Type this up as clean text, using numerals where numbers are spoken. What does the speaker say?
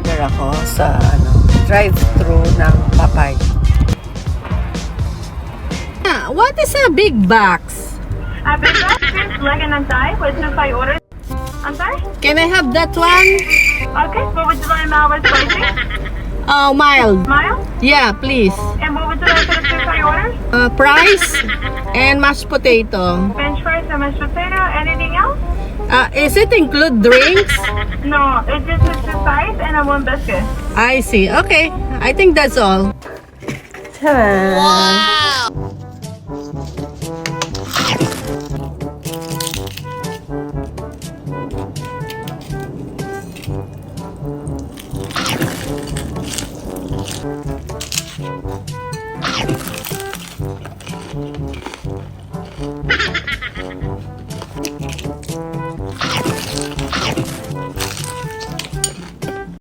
nag-order ako sa drive-thru ng Popeyes. What is a big box? A big box is leg and thigh with 2 pie orders. I'm sorry? Can I have that one? Okay, what would you like now with spicy? Mild. Mild? Yeah, please. And what would you like for the 2 pie orders? Price and mashed potato. French fries and mashed potato. Anything else? Is it include drinks? No, it just is 2 sides and a 1 biscuit. I see. Okay. I think that's all. Wow!